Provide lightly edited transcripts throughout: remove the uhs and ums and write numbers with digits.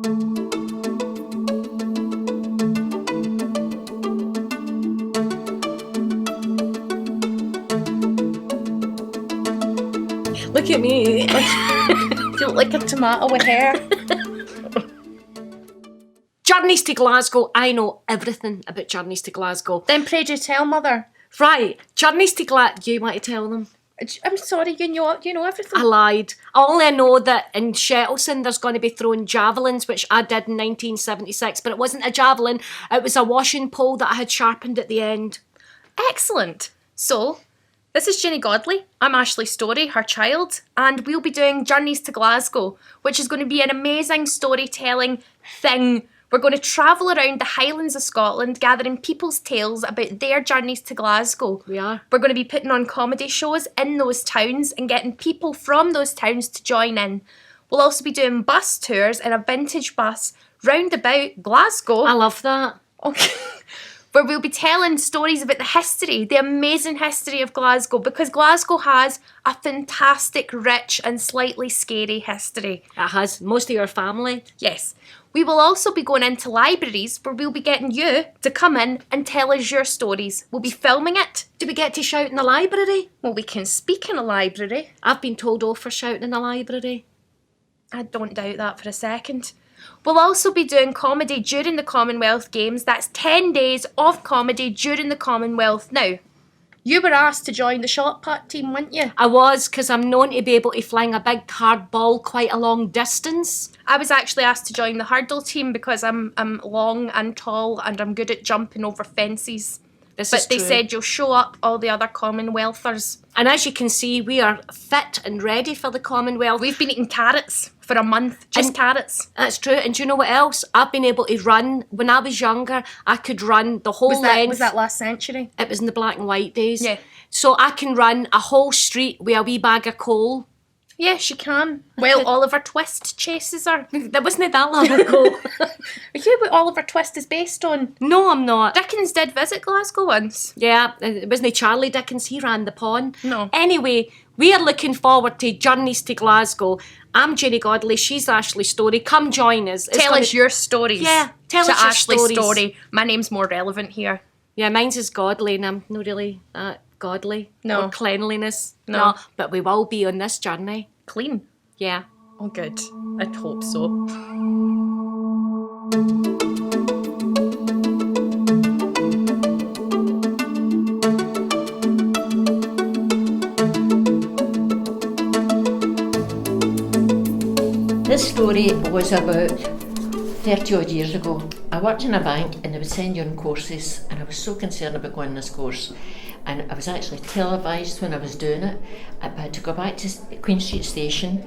Look at me. You look like a tomato with hair. Journeys to Glasgow. I know everything about Journeys to Glasgow. Then pray do tell, Mother. Right, Journeys to Glasgow. Do you want to tell them? I'm sorry, you know everything. I lied. I only know that in Shettleston there's going to be throwing javelins, which I did in 1976, but it wasn't a javelin, it was a washing pole that I had sharpened at the end. Excellent. So, this is Ginny Godley. I'm Ashley Story, her child, and we'll be doing Journeys to Glasgow, which is going to be an amazing storytelling thing. We're going to travel around the Highlands of Scotland, gathering people's tales about their journeys to Glasgow. We are. We're going to be putting on comedy shows in those towns and getting people from those towns to join in. We'll also be doing bus tours in a vintage bus round about Glasgow. I love that. Okay. Where we'll be telling stories about the history, the amazing history of Glasgow, because Glasgow has a fantastic, rich and slightly scary history. It has. Most of your family. Yes. We will also be going into libraries where we'll be getting you to come in and tell us your stories. We'll be filming it. Do we get to shout in the library? Well, we can speak in a library. I've been told off for shouting in the library. I don't doubt that for a second. We'll also be doing comedy during the Commonwealth Games. That's 10 days of comedy during the Commonwealth. Now, you were asked to join the shot put team, weren't you? I was, because I'm known to be able to fling a big hard ball quite a long distance. I was actually asked to join the hurdle team because I'm long and tall and I'm good at jumping over fences. But they said you'll show up all the other Commonwealthers. And as you can see, we are fit and ready for the Commonwealth. We've been eating carrots for a month, just carrots. That's true. And do you know what else? I've been able to run. When I was younger, I could run the whole length. Was that last century? It was in the black and white days. Yeah. So I can run a whole street with a wee bag of coal. Yes, you can. Well, Oliver Twist chases her. That wasn't that long ago. Are you what Oliver Twist is based on? No, I'm not. Dickens did visit Glasgow once. Yeah, it wasn't Charlie Dickens. He ran the pawn. No. Anyway, we are looking forward to Journeys to Glasgow. I'm Ginny Godley. She's Ashley Story. Come join us. Tell us your stories. Yeah, tell us your Ashley stories. Story. My name's more relevant here. Yeah, mine's is godly, and I'm not really godly. No. Or cleanliness. No. But we will be on this journey. Clean. Yeah. Oh, good. I'd hope so. This story was about 30 odd years ago. I worked in a bank and they would send you on courses, and I was so concerned about going on this course. And I was actually televised when I was doing it. I had to go back to Queen Street Station,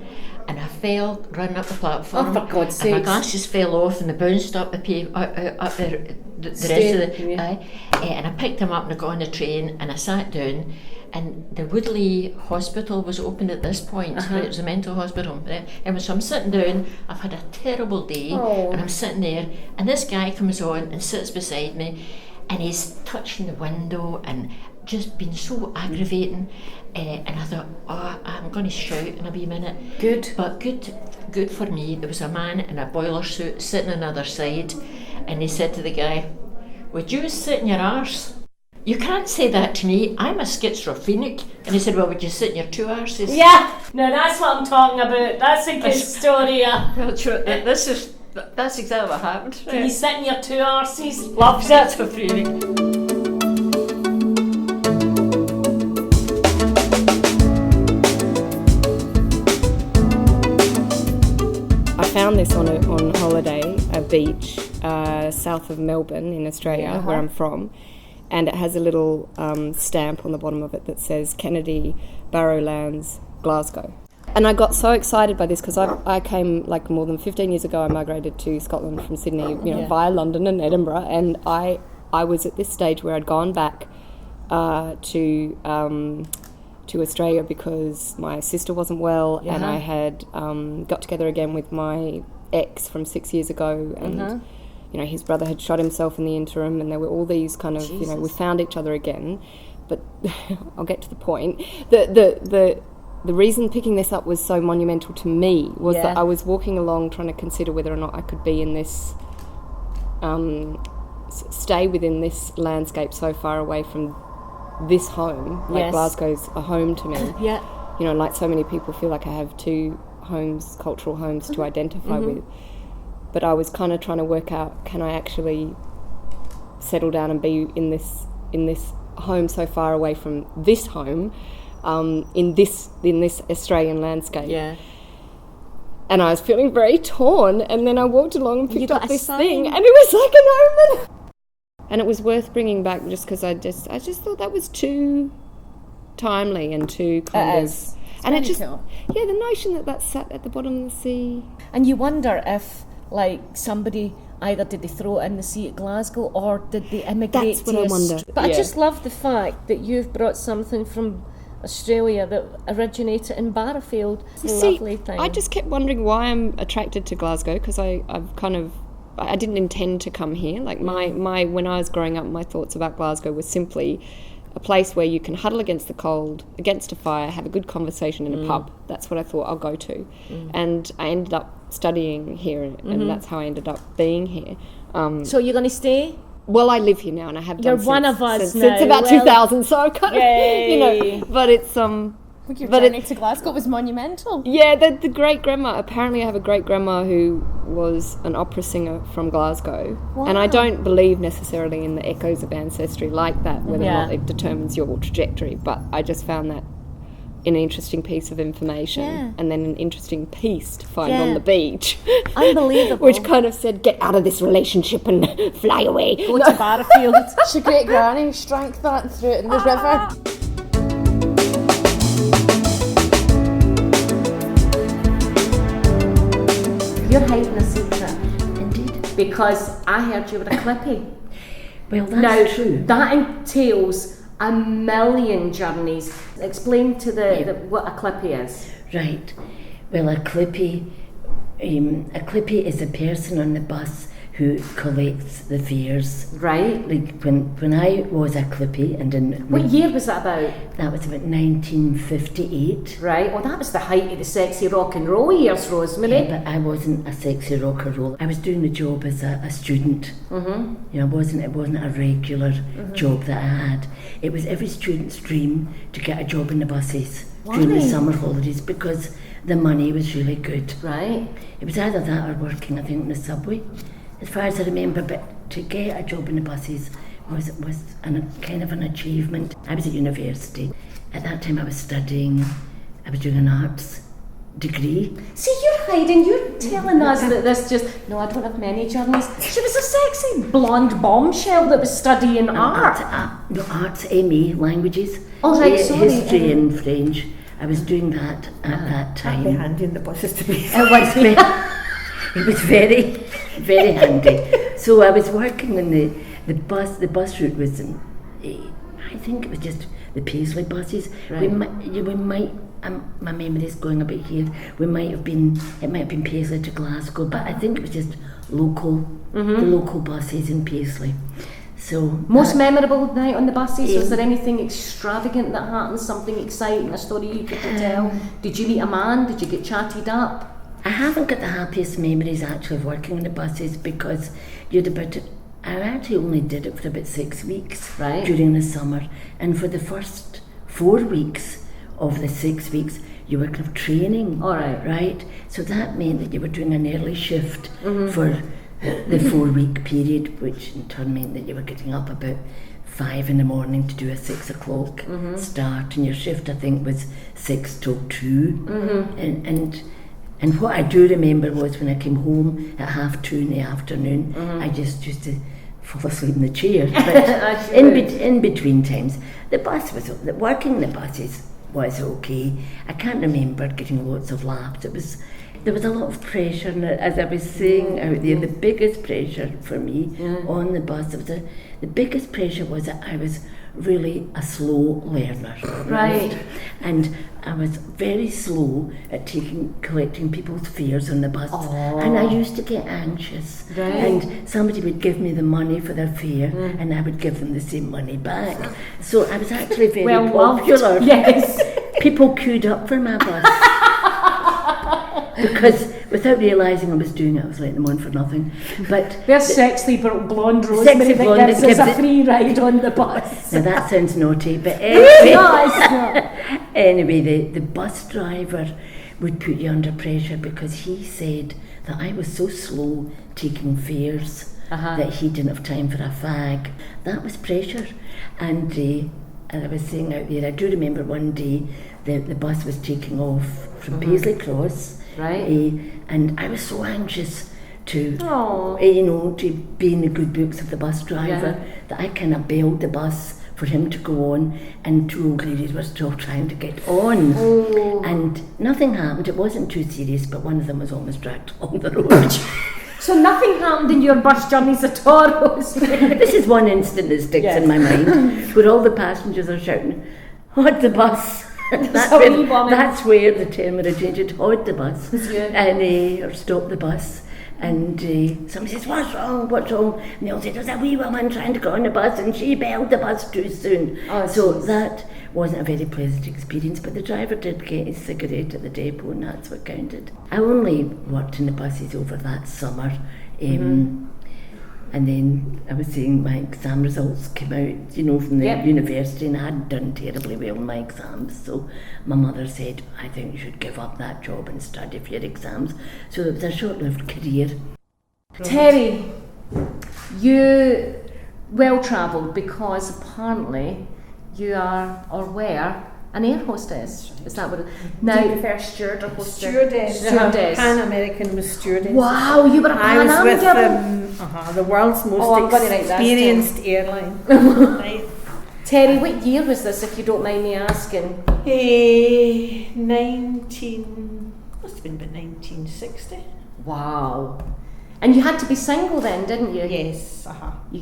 and I fell running up the platform. Oh, for God's sake! My sakes. glasses fell off and they bounced up the rest of the. And I picked them up and I got on the train and I sat down. And the Woodley Hospital was open at this point. Right? It was a mental hospital. And so I'm sitting down, I've had a terrible day, and I'm sitting there, and this guy comes on and sits beside me, and he's touching the window and just been so aggravating. And I thought, I'm going to shout in a wee minute. Good. But good for me. There was a man in a boiler suit sitting on the other side, and he said to the guy, "Would you sit in your arse?" "You can't say that to me, I'm a schizophrenic." And he said, "Well, would you sit in your two arses?" Yeah, no, that's what I'm talking about. That's a good story. Well, that's exactly what happened. Can you sit in your two arses? Loves it. Schizophrenic. I found this on holiday, a beach south of Melbourne in Australia, where I'm from, and it has a little stamp on the bottom of it that says Kennedy Barrowlands, Glasgow. And I got so excited by this because I came like more than 15 years ago. I migrated to Scotland from Sydney, via London and Edinburgh, and I was at this stage where I'd gone back to Australia because my sister wasn't well, and I had got together again with my ex from 6 years ago, and his brother had shot himself in the interim, and there were all these kind of we found each other again. But I'll get to the point. the reason picking this up was so monumental to me was Yeah. that I was walking along trying to consider whether or not I could be in this, stay within this landscape so far away from this home. Like Yes. Glasgow's a home to me. Yeah. You know, like so many people feel like I have two homes, cultural homes to identify with. But I was kind of trying to work out, can I actually settle down and be in this home so far away from this home, in this Australian landscape? Yeah. And I was feeling very torn, and then I walked along and picked got up a this sign. thing, and it was like an omen. And it was worth bringing back just because I just thought that was too timely and too kind of. And it just, cool. yeah, the notion that sat at the bottom of the sea. And you wonder if, like, somebody either did they throw it in the sea at Glasgow or did they immigrate That's what to I wonder. But I Yeah. just love the fact that you've brought something from Australia that originated in Barrafield. It's a See, lovely thing. I just kept wondering why I'm attracted to Glasgow, because I didn't intend to come here. Like my when I was growing up, my thoughts about Glasgow was simply a place where you can huddle against the cold, against a fire, have a good conversation in a pub. That's what I thought I'll go to. And I ended up studying here, and that's how I ended up being here. So you're going to stay? Well, I live here now, and I have You're done one since, of us since, now. since about Well, 2000. So I kind yay. of, but it's Your But journey to Glasgow was monumental. yeah, the great grandma. Apparently, I have a great grandma who was an opera singer from Glasgow, and I don't believe necessarily in the echoes of ancestry like that, whether or not it determines your trajectory. But I just found that an interesting piece of information, and then an interesting piece to find on the beach. Unbelievable. Which kind of said, get out of this relationship and fly away. Go to Barrafield. She great granny shrank that and threw it in the river. You're hiding a secret. Indeed. Because I heard you were a clippy. Well, that's Now, true. that entails a million journeys. Explain to the what a clippy is. Right. Well, a clippy is a person on the bus who collects the fares. Right. Like when I was a clippy, and What year was that about? that was about 1958. Right. Well, that was the height of the sexy rock and roll years, Rosemary. Yeah, but I wasn't a sexy rock and roll. I was doing the job as a student. Mm-hmm. You know, it wasn't a regular job that I had. It was every student's dream to get a job in the buses during the summer holidays because the money was really good. Right. It was either that or working, I think, in the subway, as far as I remember. But to get a job in the buses was kind of an achievement. I was at university. At that time I was studying, I was doing an arts degree. See, you're hiding. You're telling us that this just... No, I don't have many journeys. She was a sexy blonde bombshell that was studying art. Arts, MA, languages, Oh, right, sorry. history and French. I was doing that at that time. Be handy in the buses to be. It was very, very handy. So I was working on the bus. The bus route was I think it was just the Paisley buses. Right. We might. My memory's going a bit here. It might have been Paisley to Glasgow, but I think it was just local, the local buses in Paisley. So Most memorable night on the buses? Was there anything extravagant that happened? Something exciting? A story you could tell? Did you meet a man? Did you get chatted up? I haven't got the happiest memories actually of working on the buses because I actually only did it for about 6 weeks during the summer, and for the first 4 weeks of the 6 weeks you were kind of training. All right. Right? So that meant that you were doing an early shift for the 4 week period, which in turn meant that you were getting up about 5 in the morning to do a 6 o'clock start, and your shift I think was 6 till 2. And what I do remember was when I came home at 2:30 in the afternoon, I just used to fall asleep in the chair. But in between times, working in the buses was okay. I can't remember getting lots of laughs. There was a lot of pressure, and as I was saying out there, the biggest pressure for me on the bus, the biggest pressure was that I was really a slow learner. Right. And I was very slow at collecting people's fares on the bus. And I used to get anxious. Right. And somebody would give me the money for their fare, and I would give them the same money back. So I was actually very popular. Yes. people queued up for my bus. Because without realising I was doing it, I was letting them on for nothing. But There's sexy blonde Rosemary Sexy that blonde gives that us gives a it- free ride on the bus. now that sounds naughty, but anyway, No, it's not. anyway, the bus driver would put you under pressure because he said that I was so slow taking fares that he didn't have time for a fag. That was pressure. And I was saying out there, I do remember one day the bus was taking off from Paisley Cross. Right. And I was so anxious to, Aw. to be in the good books of the bus driver that I kind of bailed the bus for him to go on, and two old ladies were still trying to get on. And nothing happened. It wasn't too serious, but one of them was almost dragged along the road. So nothing happened in your bus journeys at all, Rosemary? This is one instant that sticks in my mind, where all the passengers are shouting, "Hold the bus!" That's a wee woman. that's where the term originated, "Hold the bus," Yeah. and or "Stop the bus." And somebody says, "What's wrong? What's wrong?" And they all say, "There's a wee woman trying to get on the bus, and she bailed the bus too soon." So that wasn't a very pleasant experience. But the driver did get his cigarette at the depot, and that's what counted. I only worked in the buses over that summer. And then I was saying my exam results came out, from the university, and I hadn't done terribly well in my exams. So my mother said, "I think you should give up that job and study for your exams." So it was a short-lived career. Terry, you well-travelled because apparently you are or were an air hostess. Is that what? Do you Now, prefer steward or hostess? Stewardess. Pan American was stewardess. wow, you were a I Pan was Am with girl. the world's Oh, I'm most gonna write that experienced airline. Right. Terry, what year was this, if you don't mind me asking? must have been about 1960. Wow. And you had to be single then, didn't you? Yes,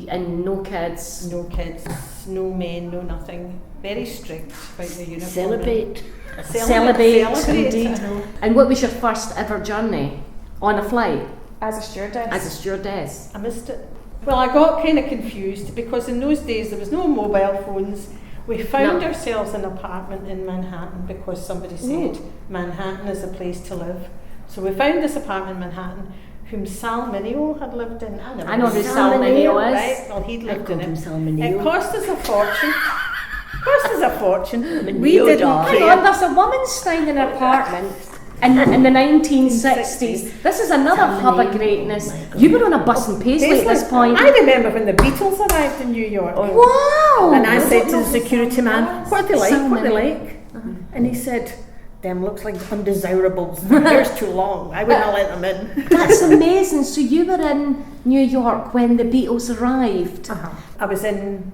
And no kids. no kids, no men, no nothing. Very strict about your uniform. Celebrate. Celebrate, Celebrate. indeed. And what was your first ever journey on a flight As a stewardess. as a stewardess? I missed it. Well, I got kind of confused because in those days there was no mobile phones. We found ourselves an apartment in Manhattan because somebody said Manhattan is a place to live. So we found this apartment in Manhattan whom Sal Mineo had lived in. I know who Sal Mineo is. Right? Well, he'd lived come in from it. Sal Mineo. It cost us a fortune. Mineo We didn't dog. Hang care. on, there's a woman staying in an apartment in the 1960s. This is another hub of greatness. You were on a bus in Paisley at this point. I remember when the Beatles arrived in New York. Wow! And I said to the security man, "What are they like? Sal What are they Mineo. like?" And he said, "Them looks like undesirables. Their hair's too long. I wouldn't let them in." That's amazing. So you were in New York when the Beatles arrived. I was in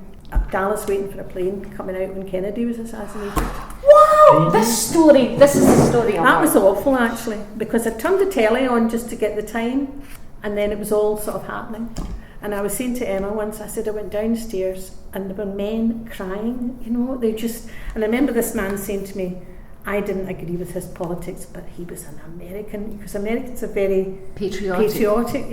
Dallas waiting for a plane coming out when Kennedy was assassinated. Wow! This is the story of That it. was awful actually, because I turned the telly on just to get the time, and then it was all sort of happening. And I was saying to Emma once, I said I went downstairs and there were men crying, and I remember this man saying to me, I didn't agree with his politics, but he was an American, because Americans are very patriotic,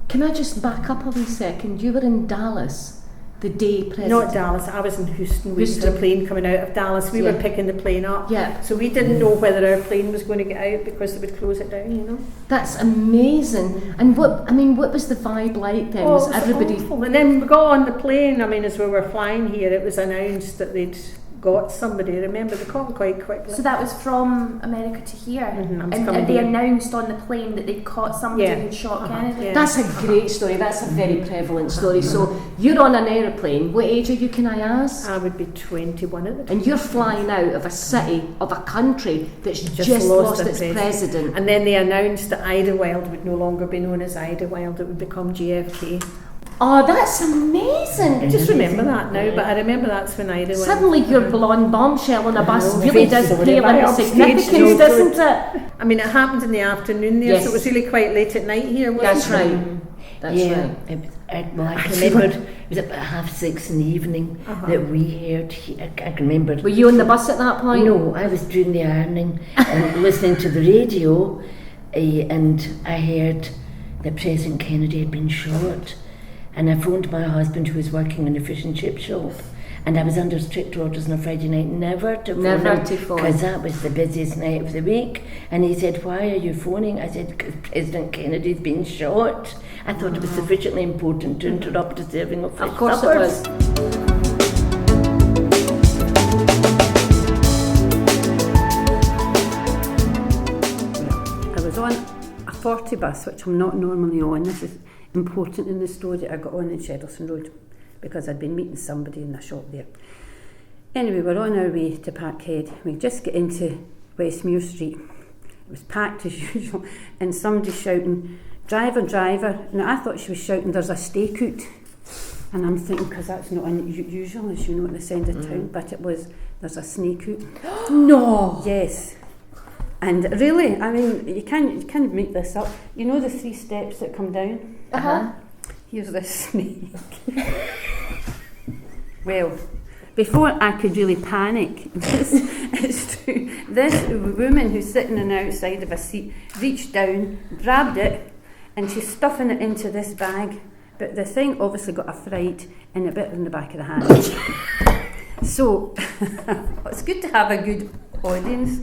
Can I just back up a wee second? You were in Dallas the day President... Not Dallas, I was in Houston waiting for a plane coming out of Dallas. We were picking the plane up. Yeah. So we didn't know whether our plane was going to get out because they would close it down, That's amazing. And what was the vibe like then? Was it was everybody... awful. And then we got on the plane, as we were flying here, it was announced that they'd got somebody. Remember, they caught quite quickly. So that was from America to here, I'm and coming they here. announced on the plane that they'd caught somebody who'd shot Kennedy. Yeah. That's a great story. That's a very prevalent story. So you're on an aeroplane. What age are you, can I ask? I would be 21 at the time. And you're flying out of a city, of a country that's just lost its president. And then they announced that Idlewild would no longer be known as Idlewild, it would become JFK. Oh, that's amazing. I just remember that now, but I remember that's when Idlewild... Suddenly your blonde bombshell on a bus really does sorry, pale right into upstage, significance, doesn't it? it happened in the afternoon there, Yes. so it was really quite late at night here, wasn't That's it? right. That's right. I can remember it was about 6:30 in the evening that we heard. I can remember. Were you on the bus at that point? No, I was doing the ironing and listening to the radio, and I heard that President Kennedy had been shot. And I phoned my husband, who was working in a fish and chip shop, And I was under strict orders on a Friday night never to phone Never him, to phone. because that was the busiest night of the week. And he said, "Why are you phoning?" I said, "Because President Kennedy's been shot." I thought it was sufficiently important to interrupt the serving of fresh Of course suppers. it was. I was on a 40 bus, which I'm not normally on. This is important in the story. I got on in Sheddleston Road because I'd been meeting somebody in the shop there. Anyway, we're on our way to Parkhead. We just get into Westmuir Street. It was packed as usual, and somebody shouting, "Driver, driver." Now I thought she was shouting, "There's a stakeout." And I'm thinking, because that's not unusual, as you know, at this end of town, but it was, "There's a snake out." No. Yes. And really, I mean, you can't make this up. You know the 3 steps that come down? Here's this snake. Well, before I could really panic, this woman who's sitting on the outside of a seat reached down, grabbed it, and she's stuffing it into this bag. But the thing obviously got a fright and a bit in the back of the hand. So, it's good to have a good audience.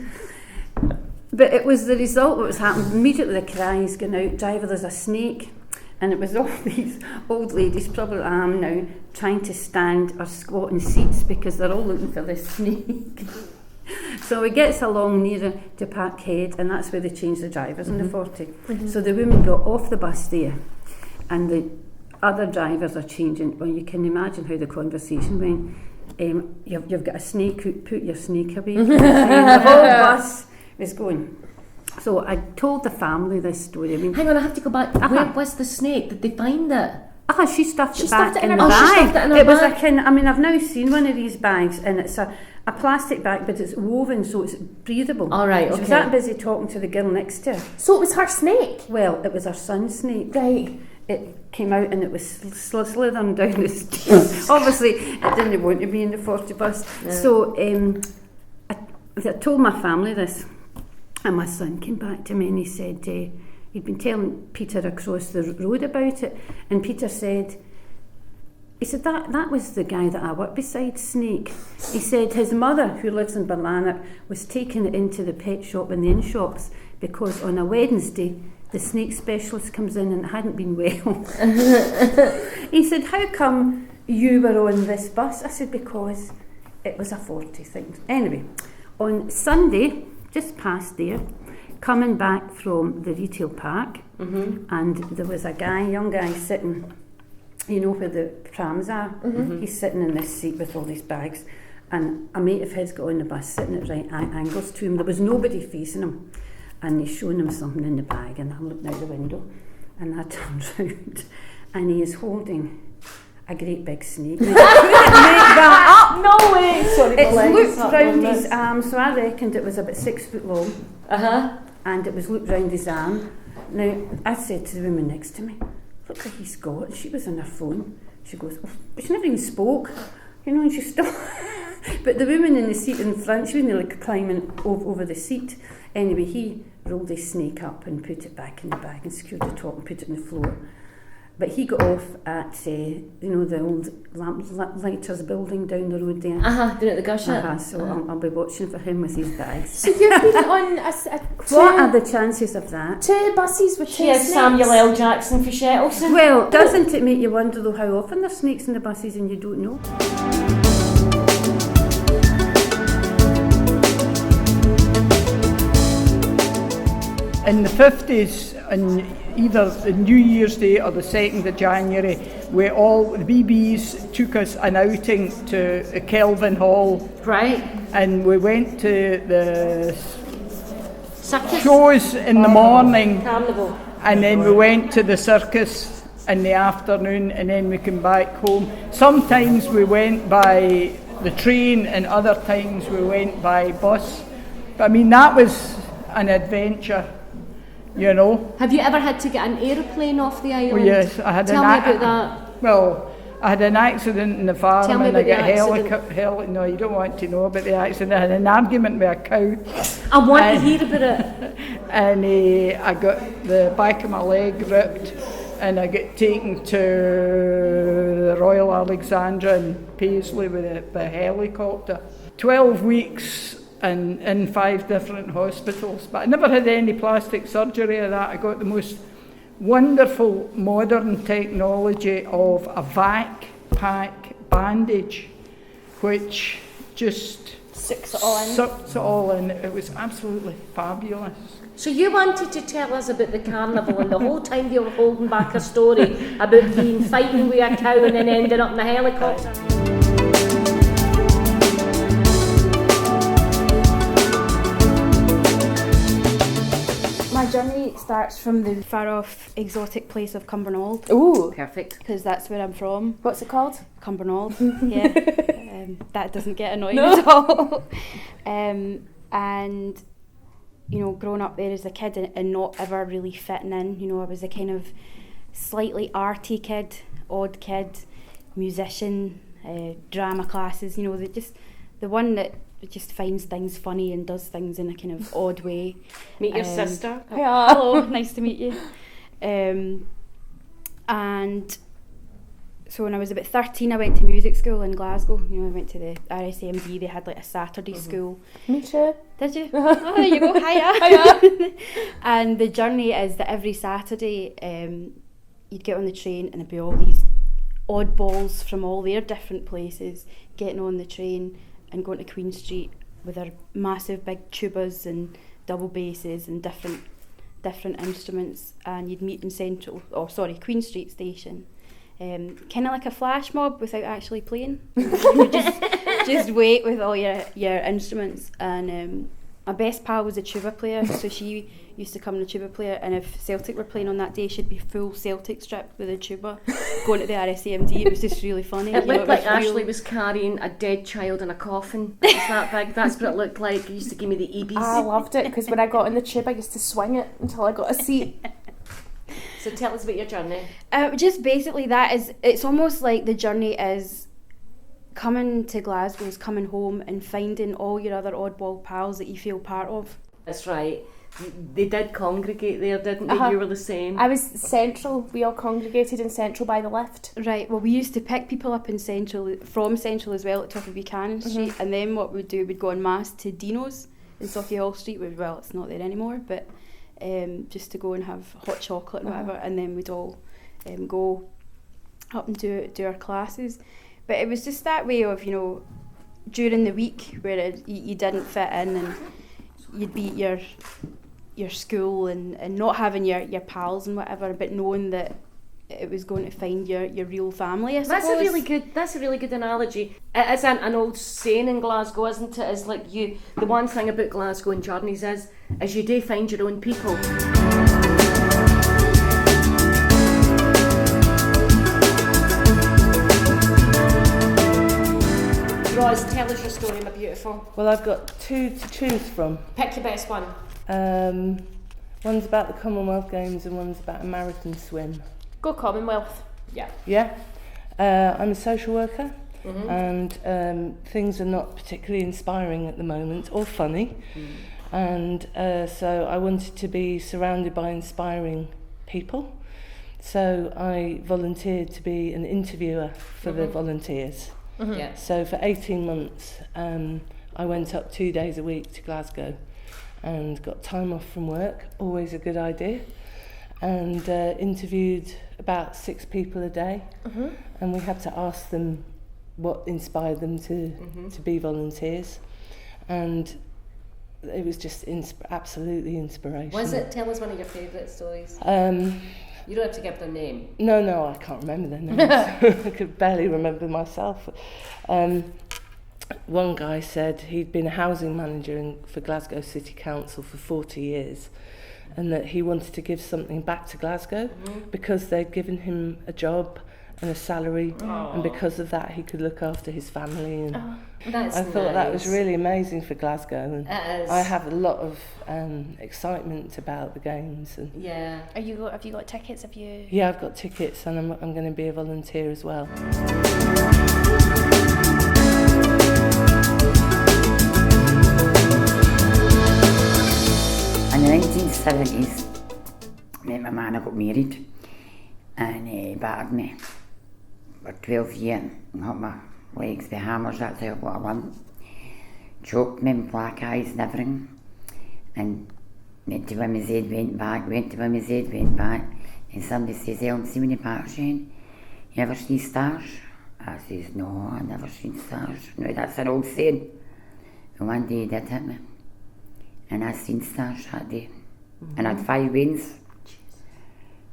But it was the result of what was happening. Immediately the cries going out, "Driver, there's a snake." And it was all these old ladies, probably I am now, trying to stand or squat in seats because they're all looking for this snake. So it gets along nearer to Parkhead, and that's where they changed the drivers in the 40. So the women got off the bus there, and the other drivers are changing. Well, you can imagine how the conversation went. You've got a snake, put your snake away. And the whole bus was going. So I told the family this story. I mean, Hang on, I have to go back. Where was the snake? Did they find it? She stuffed it stuffed back it in in the her- bag. Oh, she stuffed it in her It was bag. a kind. I mean, I've now seen one of these bags, and it's a plastic bag, but it's woven, so it's breathable. All right, She was okay. that busy talking to the girl next to her. So it was her snake? Well, it was her son's snake. Right. It came out and it was slithering down the stairs. Obviously, it didn't want to be in the 40 bus. Yeah. So I told my family this, and my son came back to me and he said he'd been telling Peter across the road about it, and Peter said, he said, that was the guy that I worked beside, Snake. He said his mother, who lives in Berlanner, was taking it into the pet shop and the inn shops because on a Wednesday the snake specialist comes in and it hadn't been well. He said, "How come you were on this bus?" I said, "Because it was a 40 thing." Anyway, on Sunday, just past there, coming back from the retail park, and there was a young guy sitting, you know where the trams are. He's sitting in this seat with all these bags, and a mate of his got on the bus sitting at right angles to him. There was nobody facing him, and he's showing him something in the bag, and I'm looking out the window, and I turned round, and he is holding a great big snake. Make that up! No way! Sorry, It's my legs looped up round on his this. arm, so I reckoned it was about 6 foot long, and it was looped round his arm. Now, I said to the woman next to me, "Look what he's got." And she was on her phone. She goes, "Oh," but she never even spoke, you know, and she stopped. But the woman in the seat in front, she was nearly climbing over the seat. Anyway, he rolled his snake up and put it back in the bag and secured the top and put it on the floor. But he got off at, the old lighters building down the road there. Down at the gush. So I'll be watching for him with his bags. So you've been on What are the chances of that? 2 buses with 2 Here's snakes. Samuel L. Jackson for Shettleson. Well, doesn't it make you wonder though how often there's snakes in the buses and you don't know? In the 50s, on either the New Year's Day or the 2nd of January, the BBs took us an outing to Kelvin Hall. Right. And we went to the Circus. shows in the morning, Carnival. and then we went to the circus in the afternoon, and then we came back home. Sometimes we went by the train, and other times we went by bus. But I mean, that was an adventure, you know. Have you ever had to get an aeroplane off the island? Oh yes, I had Tell me about that. Well, I had an accident in the farm, Tell me and I about the got accident. no, you don't want to know about the accident. I had an argument with a cow, I want to hear about it. and I got the back of my leg ripped, and I get taken to the Royal Alexandra in Paisley with the helicopter. 12 weeks and in 5 different hospitals, but I never had any plastic surgery or that. I got the most wonderful modern technology of a vac pack bandage, which just Sucks it all in. It was absolutely fabulous. So you wanted to tell us about the carnival, and the whole time you were holding back a story about being fighting with a cow and then ending up in a helicopter. My journey starts from the far-off exotic place of Cumbernauld. Ooh, perfect. Because that's where I'm from. What's it called? Cumbernauld, yeah. That doesn't get annoying at all. And, you know, growing up there as a kid and not ever really fitting in, you know, I was a kind of slightly arty kid, odd kid, musician, drama classes, you know, the one that just finds things funny and does things in a kind of odd way. Meet your sister. Hello, nice to meet you. And so when I was about 13, I went to music school in Glasgow. You know, I went to the RSMD. They had like a Saturday school. Me too. Did you? Oh, there you go. Hiya. And the journey is that every Saturday, you'd get on the train and there'd be all these oddballs from all their different places getting on the train and going to Queen Street with their massive big tubas and double basses and different instruments, and you'd meet in Queen Street station. Kind of like a flash mob without actually playing. You would just wait with all your instruments. And my best pal was a tuba player, so she used to come in a tuba player, and if Celtic were playing on that day, she'd be full Celtic stripped with a tuba going to the RSAMD. It was just really funny. It looked like Ashley was carrying a dead child in a coffin. It was that big. That's what it looked like. It used to give me the EBs. I loved it because when I got in the tube, I used to swing it until I got a seat. So tell us about your journey. Just basically it's almost like the journey is coming to Glasgow, is coming home and finding all your other oddball pals that you feel part of. That's right. They did congregate there, didn't they? You were the same. I was Central. We all congregated in Central by the lift. Right, well we used to pick people up in Central, from Central as well, at top of Buchanan Street, and then what we'd do, we'd go en masse to Dino's in Sauchiehall Street, well it's not there anymore, but just to go and have hot chocolate and whatever, and then we'd all go up and do our classes. But it was just that way of, you know, during the week where you didn't fit in and you'd be at your school and not having your pals and whatever, but knowing that it was going to find your real family, I suppose. That's a really good analogy. It is an old saying in Glasgow, isn't it? Is like the one thing about Glasgow and journeys is you do find your own people. Roz, tell us your story, my beautiful. Well, I've got 2 to choose from. Pick your best one. One's about the Commonwealth Games and one's about a marathon swim. Go Commonwealth. Yeah. Yeah. I'm a social worker, and things are not particularly inspiring at the moment or funny. And so I wanted to be surrounded by inspiring people. So I volunteered to be an interviewer for the volunteers. Yeah. So for 18 months, I went up 2 days a week to Glasgow and got time off from work, always a good idea, and interviewed about 6 people a day, and we had to ask them what inspired them to be volunteers, and it was just absolutely inspirational. Was it? Tell us one of your favourite stories. You don't have to give their name. No, I can't remember their names. I could barely remember myself. One guy said he'd been a housing manager for Glasgow City Council for 40 years, and that he wanted to give something back to Glasgow because they'd given him a job and a salary, and because of that he could look after his family. And I thought that was really amazing for Glasgow, and I have a lot of excitement about the games. And yeah. Have you got tickets? Yeah, I've got tickets, and I'm going to be a volunteer as well. In the 1970s, me and my man got married, and he battered me for 12 years and got my legs with hammers. That's how what I want. Choked me with black eyes and everything, and went to Women's Aid, went back, went to Women's Aid, went back, and somebody says, Ellen, see when you batter Shane, you ever see stars? I says, no, I never seen stars. No, that's an old saying. And one day he did hit me, and I seen stars that day, and I had 5 veins.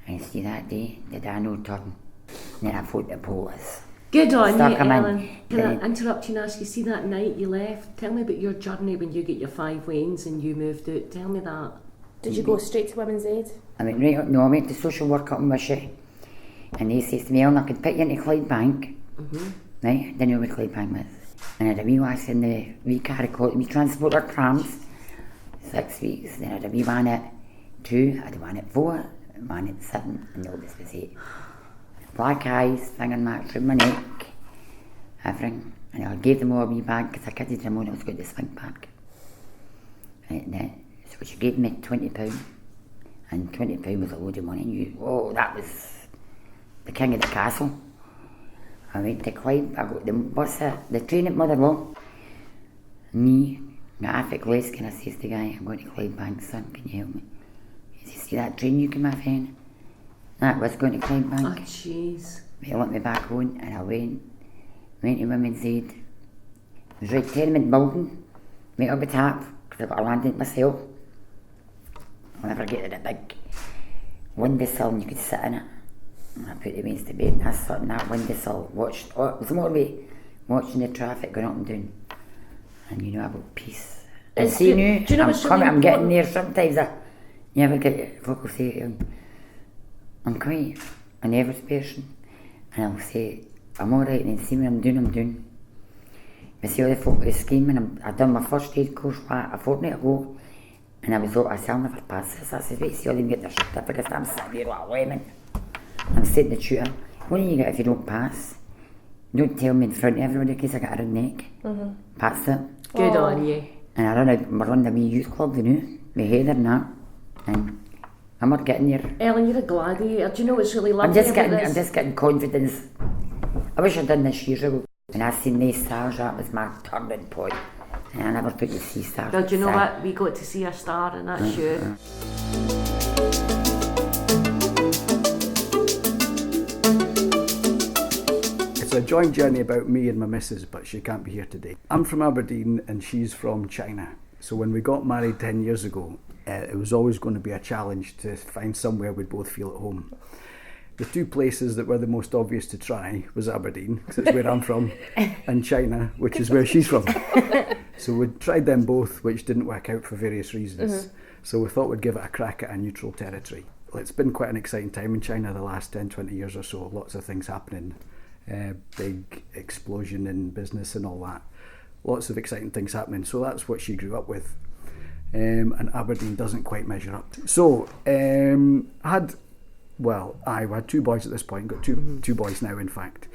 And see that day, did I no turn? And then I fought the police. Good on Stuck you, 'em in. Ellen. Can I interrupt you and ask you, see that night you left? Tell me about your journey when you get your 5 veins and you moved out. Tell me that. Did you go straight to Women's Aid? I went right up, no, I went to social work up in Wishy, and he says to me, Ellen, I could put you into Clydebank. Right, didn't know what Clydebank was. And I had a wee wax in the wee car called me transporter trams, 6 weeks. Then I had a wee one at 2, I had one at 4, one at 7, and the oldest was 8. Black eyes, finger marks through my neck, everything. And I gave them all a wee bag because I kidded them when I was going to swing back. So she gave me £20, and £20 was a load of money. And you, oh, that was the king of the castle. I went to Clyde, I got the train at Motherwell. Me, got half at Glasgow, and I says to the guy, I'm going to Clydebank, son, can you help me? He says, see that train you came off in? That was going to Clydebank. Oh, jeez. He let me back home, and I went to Women's Aid. It was right tenement building, went up the top, because I've got a landing myself. I'll never get to the big windowsill and you could sit in it. And I put the veins to bed, and I sat in that windowsill, watched, it was motorway, watching the traffic going up and down. And you know about peace. And see now, do you know I'm what's really coming, I'm getting important? there sometimes. You ever get folk will say, I'm quite a nervous person. And I'll say, I'm alright, and then see when I'm doing. I see all the folk with the scheme, and I'd done my first aid course a fortnight ago, and I was out, I said, I'll never pass this. I said, wait, see all them get their certificates, I'm sitting here like a lemon. I'm saying to the tutor, what do you get if you don't pass? Don't tell me in front of everybody because I got a red neck. Pass it. Good on you. And I run the wee youth club, you know, with Heather and that. And I'm not getting there. Ellen, you're a gladiator. Do you know what's really lovely I'm just about this? getting confidence. I wish I'd done this years ago. And I seen these stars, that was my turning point. And I never put the sea stars. Well, do you know what? We got to see a star, and that's you. It's a joint journey about me and my missus, but she can't be here today. I'm from Aberdeen and she's from China. So when we got married 10 years ago, it was always going to be a challenge to find somewhere we'd both feel at home. The 2 places that were the most obvious to try was Aberdeen, because it's where I'm from, and China, which is where she's from. So we tried them both, which didn't work out for various reasons. So we thought we'd give it a crack at a neutral territory. Well, it's been quite an exciting time in China the last 10, 20 years or so. Lots of things happening. Big explosion in business and all that. Lots of exciting things happening. So that's what she grew up with. And Aberdeen doesn't quite measure up. So I had 2 boys at this point, got two boys now in fact.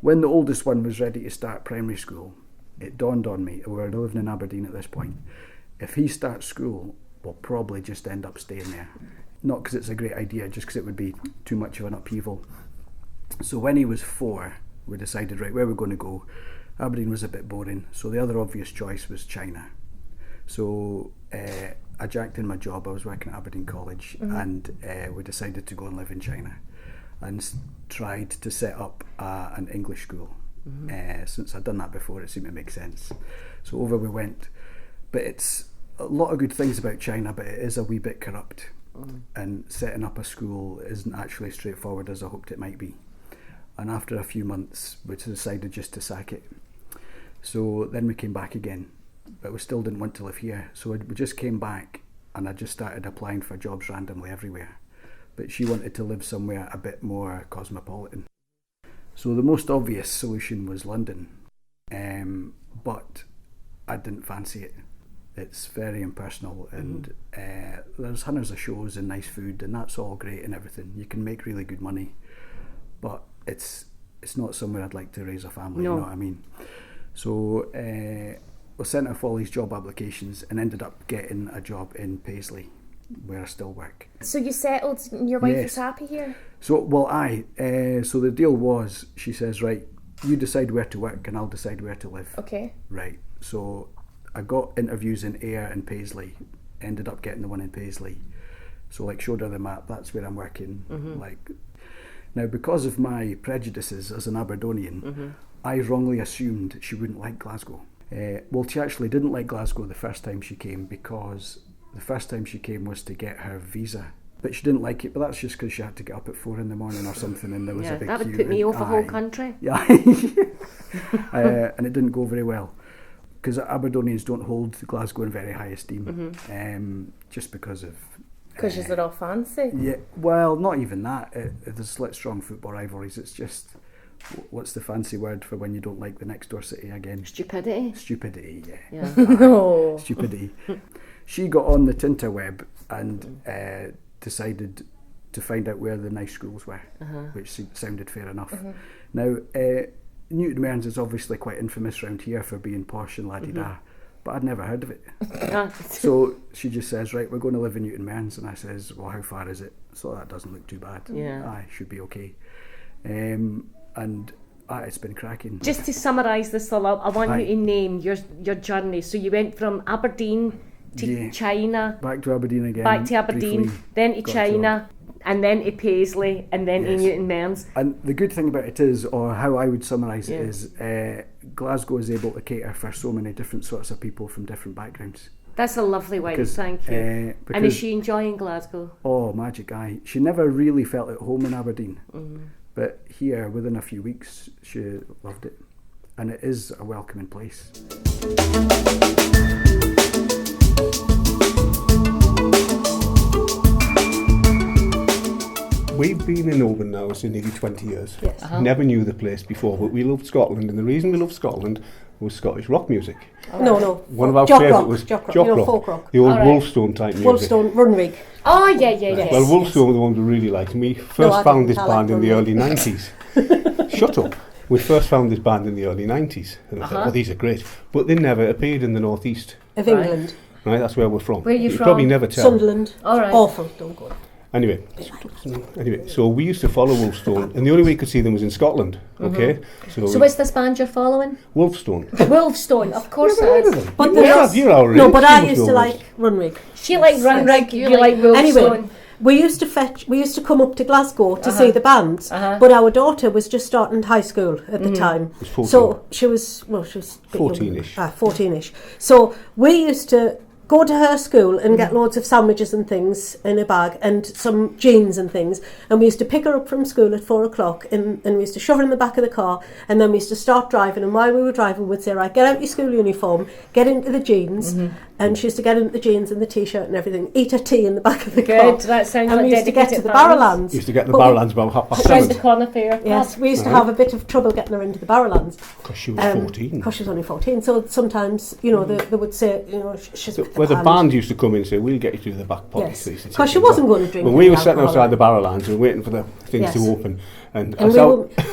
When the oldest one was ready to start primary school, it dawned on me, we were living in Aberdeen at this point, if he starts school, we'll probably just end up staying there. Not because it's a great idea, just because it would be too much of an upheaval. So when he was 4, we decided, right, where we're going to go. Aberdeen was a bit boring, so the other obvious choice was China. So I jacked in my job, I was working at Aberdeen College, and we decided to go and live in China and tried to set up an English school. Since I'd done that before, it seemed to make sense. So over we went. But it's a lot of good things about China, but it is a wee bit corrupt. And setting up a school isn't actually straightforward as I hoped it might be. And after a few months, we decided just to sack it. So then we came back again, but we still didn't want to live here. So we just came back, and I just started applying for jobs randomly everywhere. But she wanted to live somewhere a bit more cosmopolitan. So the most obvious solution was London, but I didn't fancy it. It's very impersonal, and there's hundreds of shows and nice food, and that's all great and everything. You can make really good money, but it's not somewhere I'd like to raise a family. No. You know what I mean? So we sent off all these job applications and ended up getting a job in Paisley, where I still work. So you settled and your wife Yes. is happy here? So, so the deal was, she says, right, you decide where to work and I'll decide where to live. Okay. Right, so I got interviews in Ayr and Paisley, ended up getting the one in Paisley. So like showed her the map, that's where I'm working. Like, now because of my prejudices as an Aberdonian, I wrongly assumed she wouldn't like Glasgow. Well, she actually didn't like Glasgow the first time she came, because the first time she came was to get her visa. But she didn't like it, but that's just because she had to get up at 4 a.m. or something, and there was a big that would queue. put me and- off the whole aye. country. Yeah, and it didn't go very well, because Aberdonians don't hold Glasgow in very high esteem, just because of... Because you're all fancy. Yeah, well, not even that. There's like strong football rivalries. It's just, what's the fancy word for when you don't like the next door city again? Stupidity. Stupidity, yeah. No. Stupidity. She got on the Tinterweb and decided to find out where the nice schools were, which sounded fair enough. Now, Newton Mearns is obviously quite infamous around here for being posh and la-di-da, but I'd never heard of it. So she just says, right, we're going to live in Newton Mearns, and I says, well, how far is it? So that doesn't look too bad. Yeah. Should be okay. It's been cracking. Just to summarise this all up, I want you to name your journey. So you went from Aberdeen to China, Back to Aberdeen again. back to Aberdeen, briefly, then to got a China, and then to Paisley, and then to Yes. Newton Mearns. And the good thing about it is, or how I would summarise it is, Glasgow is able to cater for so many different sorts of people from different backgrounds. That's a lovely way, Because, thank you. And is because- she enjoying Glasgow? Oh, magic eye. She never really felt at home in Aberdeen. But here, within a few weeks, she loved it. And it is a welcoming place. We've been in Oban now for nearly 20 years. Yes. Never knew the place before, but we loved Scotland, and the reason we loved Scotland was Scottish rock music. No. One of our Jock favourite rock, was jock rock, Jock you know, rock, folk rock. the old All right. Wolfstone type music. Wolfstone, Runrig. Oh, yeah. Well, Wolfstone were the ones we really liked, and we first found this band in the early 90s. Shut up. We first found this band in the early 90s, and I thought, oh, these are great. But they never appeared in the northeast. Of England. Right, that's where we're from. Where are you You'd from? probably never tell. Sunderland. All right. Awful, don't go. Anyway, so we used to follow Wolfstone, and the only way you could see them was in Scotland. Okay, So what's this band you're following? Wolfstone. Wolfstone, of course it is. But You're our no, age, but you I must used know to this. like Runrig. She likes Runrig, you like Wolfstone. Anyway, we used to come up to Glasgow to see the bands, but our daughter was just starting high school at the time. Was 14. So she was a bit younger. 14-ish. 14-ish. So we used to go to her school and get loads of sandwiches and things in a bag and some jeans and things, and we used to pick her up from school at 4 o'clock and we used to shove her in the back of the car, and then we used to start driving, and while we were driving we'd say, right, get out your school uniform, get into the jeans, and she used to get into the jeans and the t-shirt and everything, eat her tea in the back of the car. Good, that sounds And like we used to get to dedicated the fans. Barrowlands. Used to get the But we- Barrowlands about Round 7:30. the corner for your Yes, we used to Right. have a bit of trouble getting her into the Barrowlands. Because she was 14. Because she was only 14. So sometimes, they would say, she's So with where the band. band used to come in and say, we'll get you through the back pocket. Yes, So they used to because take she you wasn't back. going to drink When we any were sitting alcohol. outside the Barrowlands, we were waiting for the things Yes. to open. And And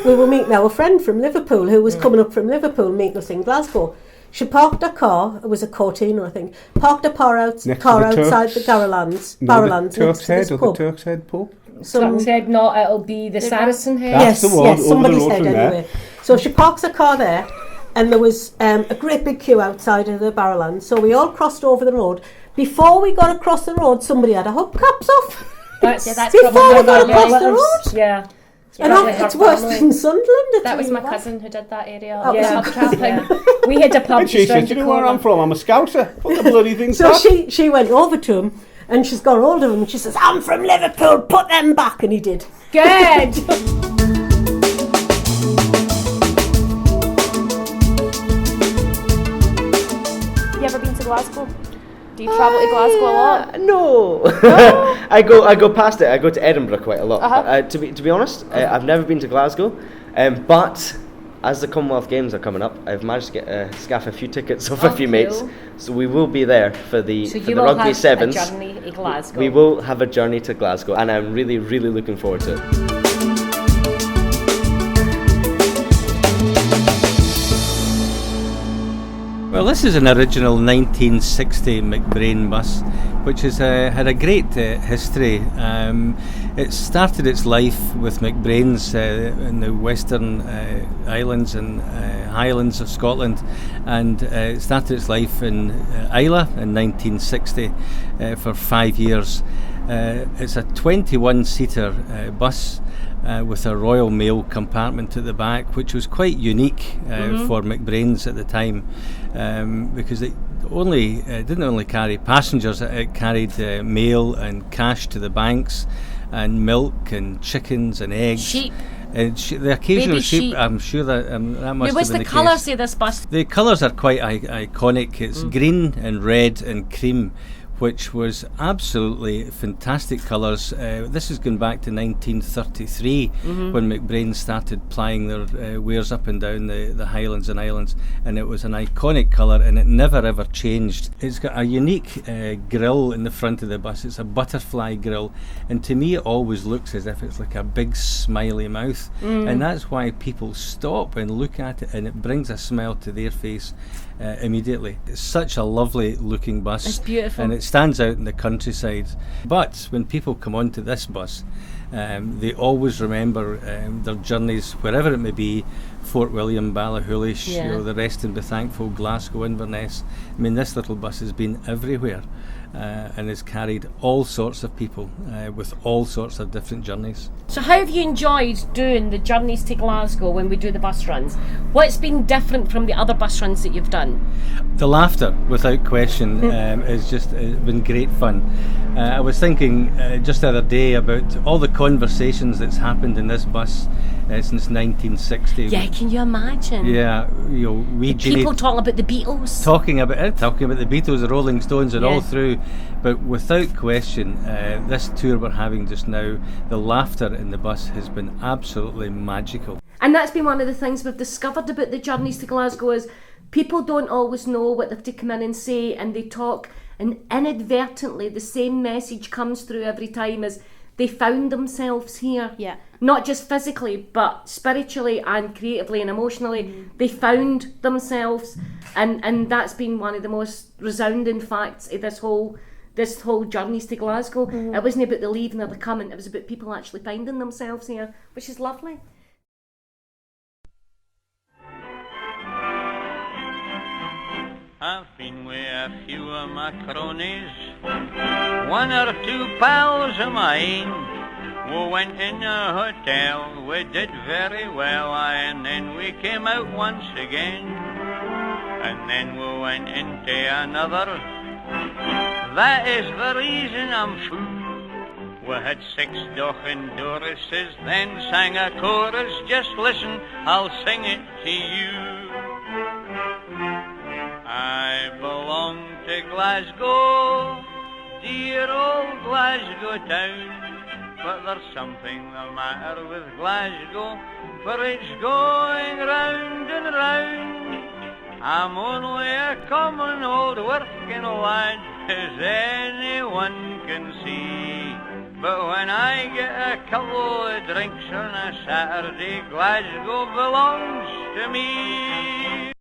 we were meeting our friend from Liverpool who was coming up from Liverpool meeting us in Glasgow. She parked her car, it was a Cortina I think, parked her car, Next to car the outside Turks. the Barrowlands, the next Turk's to Head this or pub. the Turk's Head pub. Turk's Head, no, it'll be the Saracen Head. That's the one, over the somebody's road head from there. anyway. So she parks her car there, and there was a great big queue outside of the Barrowlands. So we all crossed over the road. Before we got across the road, somebody had her hubcaps off. That's Before probably we got my across the relatives. road. Yeah. And Probably her it's worse family. than Sunderland. it's That was really my bad. cousin who did that area. That was Yeah, a- hubcapping. We had a pub And she just said, round do the you know where corner. I'm from? I'm a Scouser. Put the bloody things So back. she went over to him, and she's got hold of him, and she says, "I'm from Liverpool. Put them back," and he did. Good. You ever been to Glasgow? Do you travel to Glasgow a lot? No. I go past it. I go to Edinburgh quite a lot. To be honest, I've never been to Glasgow, but as the Commonwealth Games are coming up, I've managed to get scaff a few tickets off a few mates, so we will be there for the So for you the will rugby have sevens. a journey to Glasgow. We will have a journey to Glasgow, and I'm really looking forward to it. Well, this is an original 1960 McBrain bus which has had a great history. It started its life with McBrain's in the Western Islands and Highlands of Scotland, and it started its life in Islay in 1960 for 5 years. It's a 21-seater bus with a Royal Mail compartment at the back, which was quite unique for McBrain's at the time, because it didn't only carry passengers, it carried mail and cash to the banks, and milk and chickens and eggs. Sheep. The occasional sheep, I'm sure that that must have been the case. What's the colours of this bus? The colours are quite iconic. It's green and red and cream, which was absolutely fantastic colours. This has gone back to 1933 when McBrain started plying their wares up and down the Highlands and Islands, and it was an iconic colour, and it never ever changed. It's got a unique grille in the front of the bus. It's a butterfly grille, and to me it always looks as if it's like a big smiley mouth, and that's why people stop and look at it, and it brings a smile to their face immediately. It's such a lovely looking bus. It's beautiful. And it stands out in the countryside. But when people come onto this bus, they always remember their journeys, wherever it may be, Fort William, Ballachulish, the rest and be thankful, Glasgow, Inverness. I mean, this little bus has been everywhere and has carried all sorts of people with all sorts of different journeys. So how have you enjoyed doing the journeys to Glasgow when we do the bus runs? What's been different from the other bus runs that you've done? The laughter, without question, has just been great fun. I was thinking just the other day about all the conversations that's happened in this bus since 1960. Yeah, can you imagine? Yeah, People talking about the Beatles. Talking about the Beatles, the Rolling Stones, and all through. But without question, this tour we're having just now, the laughter in the bus has been absolutely magical. And that's been one of the things we've discovered about the journeys to Glasgow is people don't always know what they have to come in and say, and they talk, and inadvertently the same message comes through every time as they found themselves here. Yeah. Not just physically, but spiritually and creatively and emotionally. They found themselves, and that's been one of the most resounding facts of this whole journeys to Glasgow. It wasn't about the leaving or the coming, it was about people actually finding themselves here, which is lovely. I've been with a few of my cronies, one or two pals of mine. We went in a hotel, we did very well, and then we came out once again. And then we went into another, that is the reason I'm full. We had 6 Dochin Dorises, then sang a chorus, just listen, I'll sing it to you. I belong to Glasgow, dear old Glasgow town. But there's something the matter with Glasgow, for it's going round and round. I'm only a common old working lad, as anyone can see. But when I get a couple of drinks on a Saturday, Glasgow belongs to me.